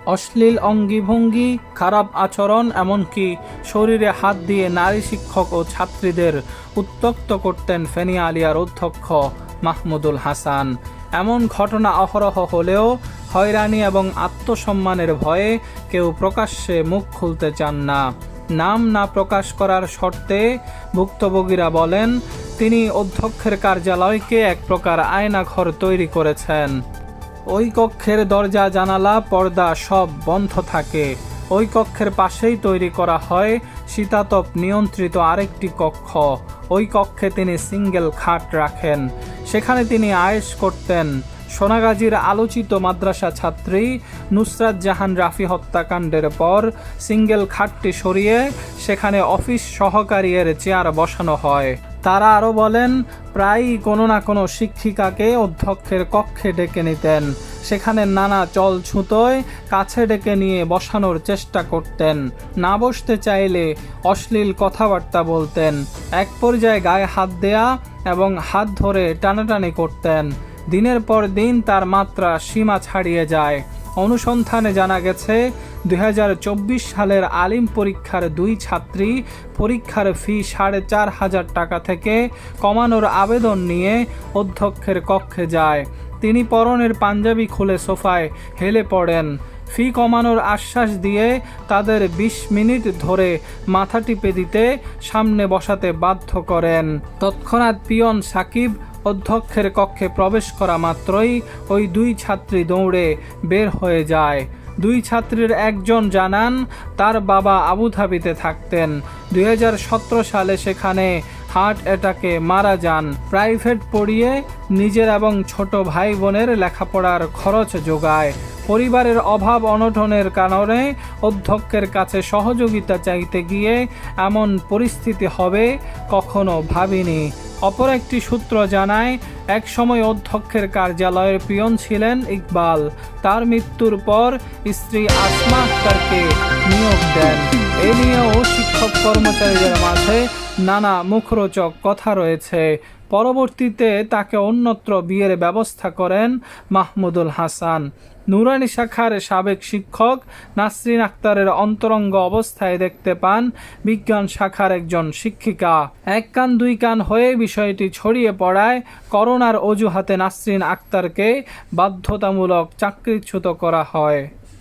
অশ্লীল অঙ্গিভঙ্গি, খারাপ আচরণ, এমনকি শরীরে হাত দিয়ে নারী শিক্ষক ও ছাত্রীদের উত্ত্যক্ত করতেন ফেনী আলিয়ার অধ্যক্ষ মাহমুদুল হাসান। এমন ঘটনা অহরহ হলেও হয়রানি এবং আত্মসম্মানের ভয়ে কেউ প্রকাশ্যে মুখ খুলতে চান না। নাম না প্রকাশ করার শর্তে ভুক্তভোগীরা বলেন, তিনি অধ্যক্ষের কার্যালয়কে এক প্রকার আয়নাঘর তৈরি করেছেন। ওই কক্ষের দরজা, জানালা, পর্দা সব বন্ধ থাকে। ওই কক্ষের পাশেই তৈরি করা হয় শীতাতপ নিয়ন্ত্রিত আরেকটি কক্ষ। ওই কক্ষে তিনি সিঙ্গেল খাট রাখেন। সেখানে তিনি আয়েশ করতেন। সোনাগাজীর আলোচিত মাদ্রাসা ছাত্রী নুসরাত জাহান রাফি হত্যাকাণ্ডের পর সিঙ্গেল খাটটি সরিয়ে সেখানে অফিস সহকারীর চেয়ার বসানো হয়। তারা আরও বলেন, প্রায়ই কোনো না কোনো শিক্ষিকাকে অধ্যক্ষের কক্ষে ডেকে নিতেন। সেখানে নানা চল ছুতোয় কাছে ডেকে নিয়ে বসানোর চেষ্টা করতেন। না বসতে চাইলে অশ্লীল কথাবার্তা বলতেন। এক পর্যায়ে গায়ে হাত দেয়া এবং হাত ধরে টানাটানি করতেন। দিনের পর দিন তার মাত্রা সীমা ছাড়িয়ে যায়। অনুসন্ধানে জানা গেছে 2024 সালের আলিম পরীক্ষার 2 ছাত্রী পরীক্ষার ফি 4,500 টাকা থেকে কমানোর আবেদন নিয়ে অধ্যক্ষের কক্ষে যায়। তিনি পরনের পাঞ্জাবি খুলে সোফায় হেলে পড়েন। ফি কমানোর আশ্বাস দিয়ে তাদের 20 মিনিট ধরে মাথা টিপে দিতে সামনে বসাতে বাধ্য করেন। তৎক্ষণাৎ পিয়ন সাকিব অধ্যক্ষের কক্ষে প্রবেশ করা মাত্রই ওই 2 ছাত্রী দৌড়ে বের হয়ে যায়। 2 ছাত্রীর একজন জানান, তার বাবা আবুধাবিতে থাকতেন। 2017 সালে সেখানে হার্ট অ্যাটাকে মারা যান। প্রাইভেট পড়িয়ে নিজের এবং ছোট ভাই বোনের লেখাপড়ার খরচ যোগায়। পরিবারের অভাব অনটনের কারণে অধ্যক্ষের কাছে সহযোগিতা চাইতে গিয়ে এমন পরিস্থিতি হবে কখনো ভাবিনি। অপর একটি সূত্র জানায়, এক সময় অধ্যক্ষের কার্যালয়ের পিয়ন ছিলেন ইকবাল। তার মৃত্যুর পর স্ত্রী আসমা আক্তারকে নিয়োগ দেন। এ নিয়েও শিক্ষক কর্মচারীদের মাঝে নানা মুখরোচক কথা রয়েছে। পরবর্তীতে তাকে অন্যত্র বিয়ের ব্যবস্থা করেন মাহমুদুল হাসান। নুরানি শাখার সাবেক শিক্ষক নাসরিন আক্তারের অন্তরঙ্গ অবস্থায় দেখতে পান বিজ্ঞান শাখার একজন শিক্ষিকা। এক কান দুই কান হয়ে বিষয়টি ছড়িয়ে পড়ায় করোনার অজুহাতে নাসরিন আক্তারকে বাধ্যতামূলক চাকরিচ্যুত করা হয়।